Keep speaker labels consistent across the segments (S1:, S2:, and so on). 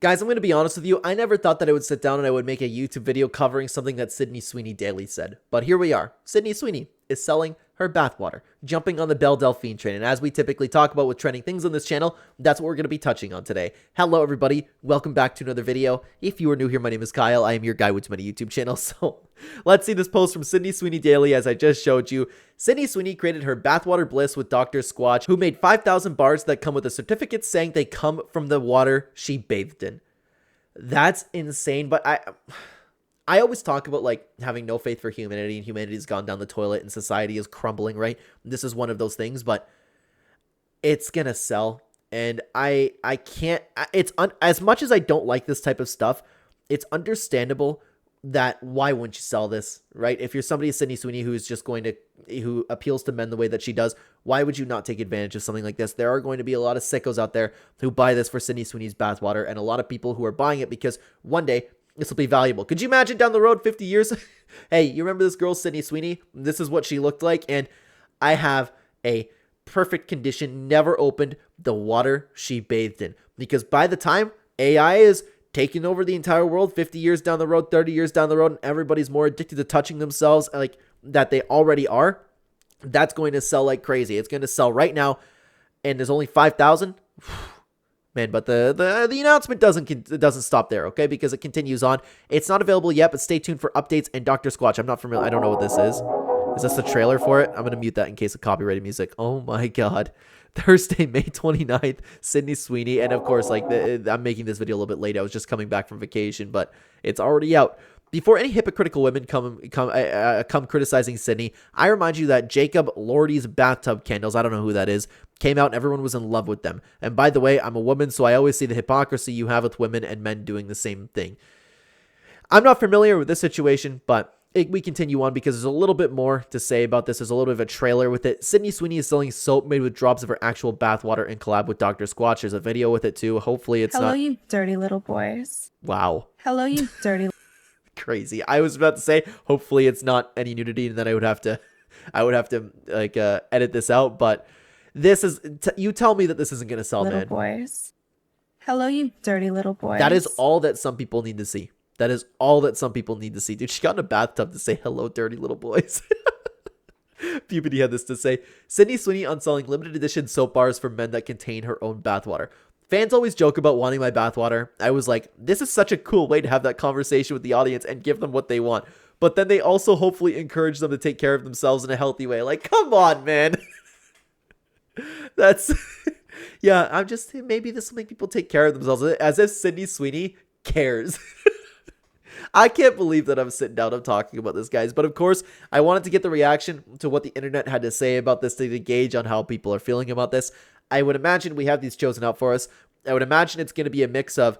S1: Guys, I'm going to be honest with you. I never thought that I would sit down and I would make a YouTube video covering something that Sydney Sweeney Daily said. But here we are. Sydney Sweeney is selling her bathwater, jumping on the Belle Delphine train. And as we typically talk about with trending things on this channel, that's what we're going to be touching on today. Hello, everybody. Welcome back to another video. If you are new here, my name is Kyle. I am your guy with too many YouTube channels. So let's see this post from Sydney Sweeney Daily. As I just showed you, Sydney Sweeney created her bathwater bliss with Dr. Squatch, who made 5,000 bars that come with a certificate saying they come from the water she bathed in. That's insane. But I always talk about like having no faith for humanity, and humanity's gone down the toilet and society is crumbling, right? This is one of those things, but it's gonna sell. And I can't, as much as I don't like this type of stuff, it's understandable that why wouldn't you sell this, right? If you're somebody, Sydney Sweeney, who appeals to men the way that she does, why would you not take advantage of something like this? There are going to be a lot of sickos out there who buy this for Sydney Sweeney's bathwater, and a lot of people who are buying it because one day this will be valuable. Could you imagine down the road 50 years? Hey, you remember this girl, Sydney Sweeney? This is what she looked like, and I have a perfect condition, never opened the water she bathed in. Because by the time AI is taking over the entire world 50 years down the road, 30 years down the road, and everybody's more addicted to touching themselves like that they already are, that's going to sell like crazy. It's going to sell right now, and there's only 5,000. Man, but the announcement doesn't stop there, okay? Because it continues on. It's not available yet, but stay tuned for updates and Dr. Squatch. I'm not familiar. I don't know what this is. Is this the trailer for it? I'm going to mute that in case of copyrighted music. Oh my god. Thursday, May 29th, Sydney Sweeney. And of course, like I'm making this video a little bit late. I was just coming back from vacation, but it's already out. Before any hypocritical women come criticizing Sydney, I remind you that Jacob Lordy's bathtub candles, I don't know who that is, came out and everyone was in love with them. And by the way, I'm a woman, so I always see the hypocrisy you have with women and men doing the same thing. I'm not familiar with this situation, but we continue on because there's a little bit more to say about this. There's a little bit of a trailer with it. Sydney Sweeney is selling soap made with drops of her actual bathwater in collab with Dr. Squatch. There's a video with it too. Hopefully it's not...
S2: Hello, you dirty little boys.
S1: Wow.
S2: Hello, you dirty...
S1: Crazy. I was about to say, hopefully it's not any nudity, and then I would have to like edit this out. But this is, you tell me that this isn't going to sell,
S2: little
S1: man.
S2: Boys. Hello, you dirty little boys.
S1: That is all that some people need to see. That is all that some people need to see. Dude, she got in a bathtub to say, hello, dirty little boys. Puberty had this to say. Sydney Sweeney on selling limited edition soap bars for men that contain her own bathwater. Fans always joke about wanting my bathwater. I was like, this is such a cool way to have that conversation with the audience and give them what they want. But then they also hopefully encourage them to take care of themselves in a healthy way. Like, come on, man. That's... yeah, I'm just... maybe this will make people take care of themselves. As if Sydney Sweeney cares. I can't believe that I'm sitting down and talking about this, guys. But of course, I wanted to get the reaction to what the internet had to say about this to gauge on how people are feeling about this. I would imagine we have these chosen out for us. I would imagine it's going to be a mix of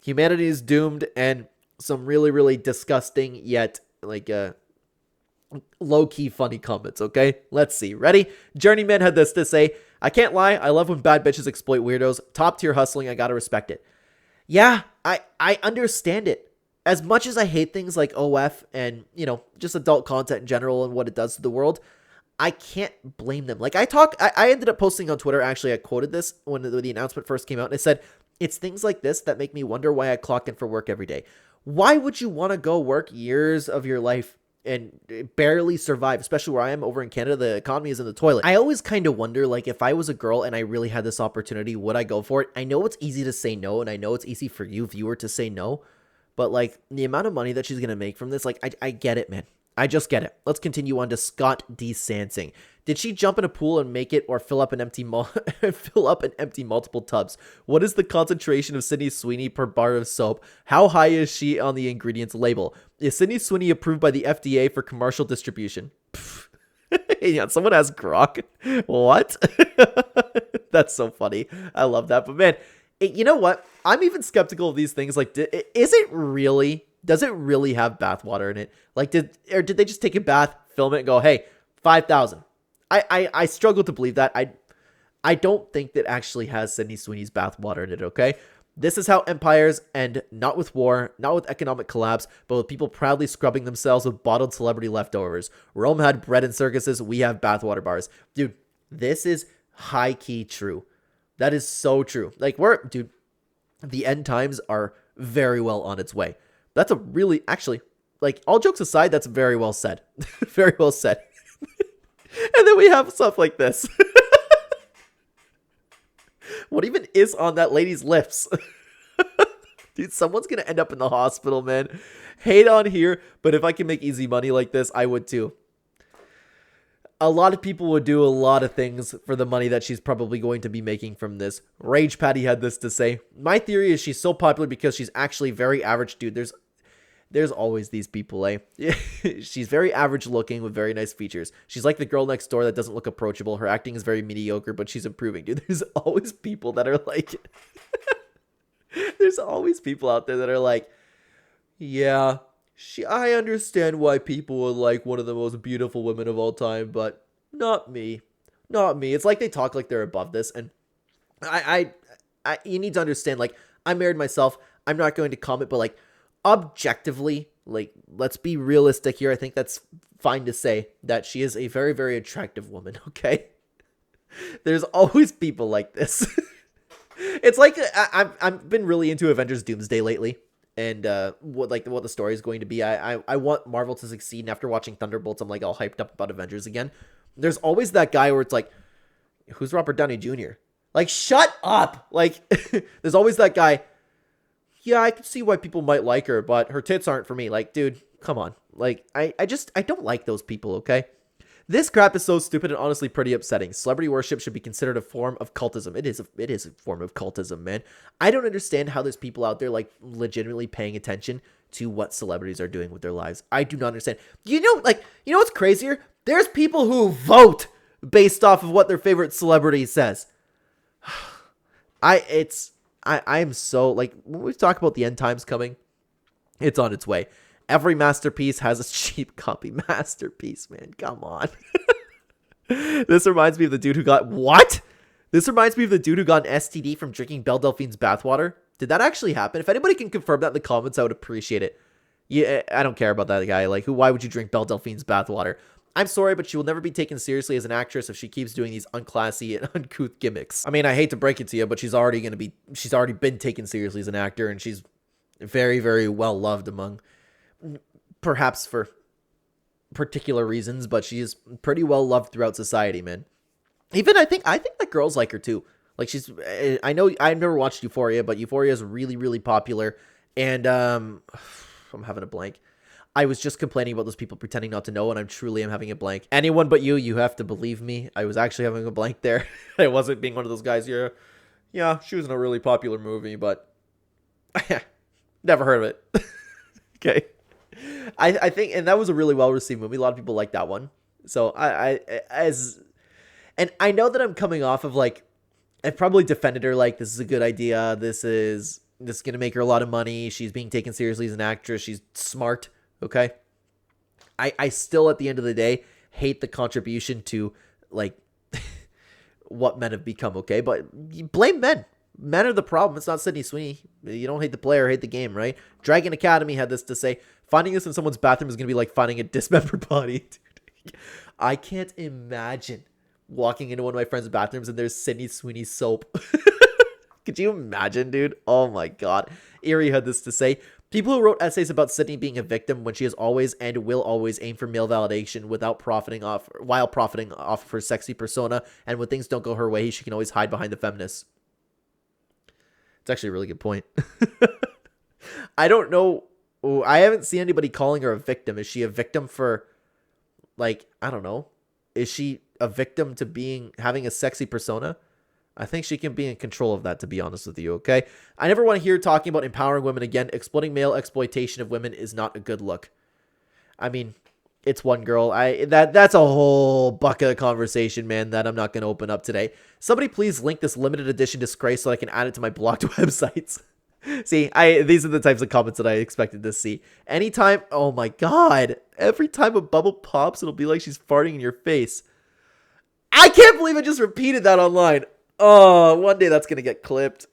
S1: humanity is doomed and some really, really disgusting yet like low-key funny comments, okay? Let's see. Ready? Journeyman had this to say, I can't lie, I love when bad bitches exploit weirdos. Top tier hustling, I gotta respect it. Yeah, I understand it. As much as I hate things like OF and, you know, just adult content in general and what it does to the world, I can't blame them. Like I ended up posting on Twitter, actually I quoted this when the announcement first came out, and I said, it's things like this that make me wonder why I clock in for work every day. Why would you want to go work years of your life and barely survive, especially where I am over in Canada, the economy is in the toilet. I always kind of wonder, like, if I was a girl and I really had this opportunity, would I go for it? I know it's easy to say no, and I know it's easy for you, viewer, to say no, but like the amount of money that she's going to make from this, like, I get it, man. I just get it. Let's continue on to Scott D. Sansing. Did she jump in a pool and make it, or fill up an empty multiple tubs? What is the concentration of Sydney Sweeney per bar of soap? How high is she on the ingredients label? Is Sydney Sweeney approved by the FDA for commercial distribution? Yeah, someone asked Grok. What? That's so funny. I love that. But man, you know what? I'm even skeptical of these things. Like, is it really? Does it really have bathwater in it? Like, did they just take a bath, film it, and go, hey, 5,000? I struggle to believe that. I don't think that actually has Sydney Sweeney's bathwater in it, okay? This is how empires end, not with war, not with economic collapse, but with people proudly scrubbing themselves with bottled celebrity leftovers. Rome had bread and circuses, we have bathwater bars. Dude, this is high-key true. That is so true. Like, dude, the end times are very well on its way. That's a really, actually, like, all jokes aside, that's very well said. Very well said. And then we have stuff like this. What even is on that lady's lips? Dude, someone's gonna end up in the hospital, man. Hate on here, but if I can make easy money like this, I would too. A lot of people would do a lot of things for the money that she's probably going to be making from this. Rage Patty had this to say. My theory is she's so popular because she's actually very average, dude. There's always these people, eh? She's very average looking with very nice features. She's like the girl next door that doesn't look approachable. Her acting is very mediocre, but she's improving, dude. There's always people that are like... There's always people out there that are like, yeah, I understand why people would like one of the most beautiful women of all time, but not me. Not me. It's like they talk like they're above this, and you need to understand, like, I'm married myself. I'm not going to comment, but, like, objectively, like, let's be realistic here. I think that's fine to say that she is a very, very attractive woman, okay? There's always people like this. It's like I've been really into Avengers Doomsday lately, and what the story is going to be. I want Marvel to succeed, and after watching Thunderbolts, I'm like all hyped up about Avengers again. There's always that guy where it's like, who's Robert Downey Jr.? Like, shut up! Like, there's always that guy. Yeah, I can see why people might like her, but her tits aren't for me. Like, dude, come on. Like, I don't like those people, okay? This crap is so stupid and honestly pretty upsetting. Celebrity worship should be considered a form of cultism. It is a form of cultism, man. I don't understand how there's people out there, like, legitimately paying attention to what celebrities are doing with their lives. I do not understand. You know what's crazier? There's people who vote based off of what their favorite celebrity says. I am so, like, when we talk about the end times coming, it's on its way. Every masterpiece has a cheap copy masterpiece, man. Come on. This reminds me of the dude who got... What? This reminds me of the dude who got an STD from drinking Belle Delphine's bathwater. Did that actually happen? If anybody can confirm that in the comments, I would appreciate it. Yeah, I don't care about that guy. Like, why would you drink Belle Delphine's bathwater? I'm sorry, but she will never be taken seriously as an actress if she keeps doing these unclassy and uncouth gimmicks. I mean, I hate to break it to you, but she's already been taken seriously as an actor, and she's very, very well loved among... perhaps for particular reasons, but she is pretty well loved throughout society, man. Even I think that girls like her too. Like, she's, I know I've never watched Euphoria, but Euphoria is really, really popular. And I'm having a blank. I was just complaining about those people pretending not to know, and I'm having a blank. Anyone but you have to believe me. I was actually having a blank there. I wasn't being one of those guys. Yeah, she was in a really popular movie, but never heard of it. Okay. I think, and that was a really well-received movie. A lot of people like that one. So and I know that I'm coming off of, like, I've probably defended her, like, this is a good idea. This is going to make her a lot of money. She's being taken seriously as an actress. She's smart. Okay. I still, at the end of the day, hate the contribution to, like, what men have become. Okay. But you blame men. Men are the problem. It's not Sydney Sweeney. You don't hate the player, hate the game, right? Dragon Academy had this to say, finding this in someone's bathroom is going to be like finding a dismembered body. Dude, I can't imagine walking into one of my friends' bathrooms and there's Sydney Sweeney soap. Could you imagine, dude? Oh my God. Erie had this to say, people who wrote essays about Sydney being a victim when she has always and will always aim for male validation while profiting off of her sexy persona, and when things don't go her way, she can always hide behind the feminists. It's actually a really good point. I don't know. I haven't seen anybody calling her a victim. Is she a victim for, like, I don't know. Is she a victim to having a sexy persona? I think she can be in control of that, to be honest with you, okay? I never want to hear talking about empowering women again. Exploiting male exploitation of women is not a good look. I mean, it's one girl. That's a whole bucket of conversation, man, that I'm not going to open up today. Somebody please link this limited edition disgrace so I can add it to my blocked websites. See, these are the types of comments that I expected to see. Anytime, oh my God, every time a bubble pops, it'll be like she's farting in your face. I can't believe I just repeated that online. Oh, one day that's going to get clipped.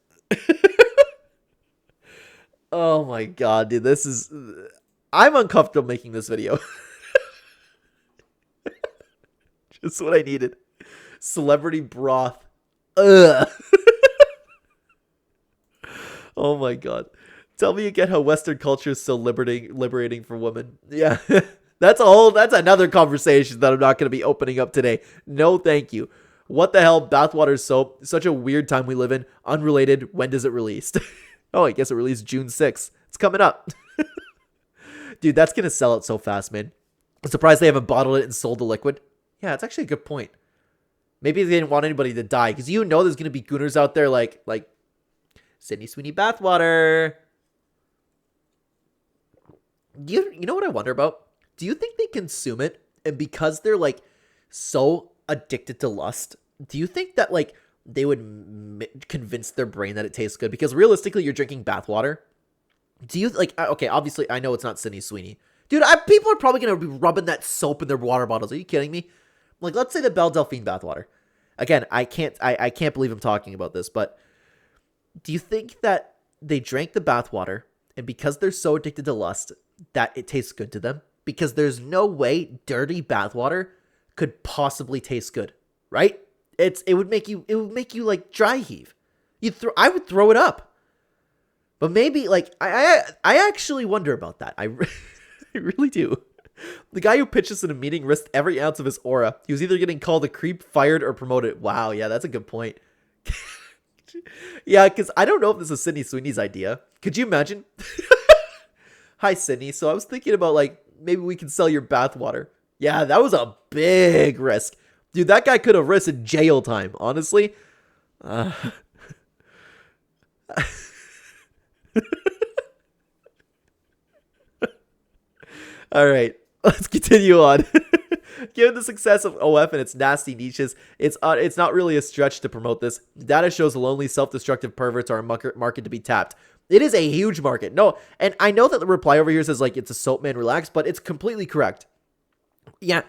S1: Oh my God, dude, I'm uncomfortable making this video. Just what I needed. Celebrity broth. Ugh. Oh my god. Tell me again how Western culture is so liberating for women. Yeah. That's another conversation that I'm not going to be opening up today. No, thank you. What the hell? Bathwater soap. Such a weird time we live in. Unrelated. When does it release? Oh, I guess it released June 6th. It's coming up. Dude, that's going to sell out so fast, man. I'm surprised they haven't bottled it and sold the liquid. Yeah, that's actually a good point. Maybe they didn't want anybody to die, because you know there's going to be gooners out there like Sydney Sweeney Bathwater. You know what I wonder about? Do you think they consume it, and because they're like so addicted to lust, do you think that like they would convince their brain that it tastes good? Because realistically, you're drinking bathwater. Do you like? Okay, obviously, I know it's not Sydney Sweeney, dude. People are probably gonna be rubbing that soap in their water bottles. Are you kidding me? Like, let's say the Belle Delphine bathwater. Again, I can't believe I'm talking about this, but do you think that they drank the bathwater, and because they're so addicted to lust, that it tastes good to them? Because there's no way dirty bathwater could possibly taste good, right? It would make you like dry heave. I would throw it up. But maybe like I actually wonder about that. I really do. The guy who pitched this in a meeting risked every ounce of his aura. He was either getting called a creep, fired, or promoted. Wow, yeah, that's a good point. Yeah, because I don't know if this is Sydney Sweeney's idea. Could you imagine? Hi, Sydney. So I was thinking about like maybe we can sell your bathwater. Yeah, that was a big risk. Dude, that guy could have risked jail time, honestly. All right, let's continue on. Given the success of OF and its nasty niches, it's not really a stretch to promote this. Data shows lonely, self-destructive perverts are a market to be tapped. It is a huge market. No, and I know that the reply over here says like it's a soap, man, relax, but it's completely correct. Yeah,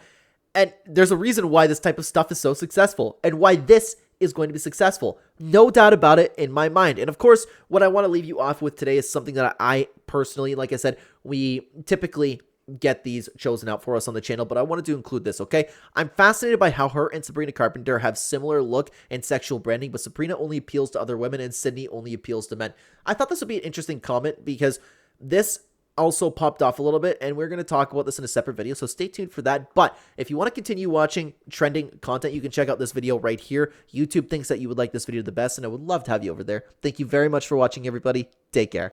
S1: and there's a reason why this type of stuff is so successful and why this is going to be successful. No doubt about it in my mind. And of course, what I want to leave you off with today is something that I personally, like I said, we typically get these chosen out for us on the channel, but I wanted to include this, okay? I'm fascinated by how her and Sabrina Carpenter have similar look and sexual branding, but Sabrina only appeals to other women and Sydney only appeals to men. I thought this would be an interesting comment because this also popped off a little bit, and we're going to talk about this in a separate video, so stay tuned for that. But if you want to continue watching trending content, you can check out this video right here. YouTube thinks that you would like this video the best, and I would love to have you over there. Thank you very much for watching, everybody. Take care.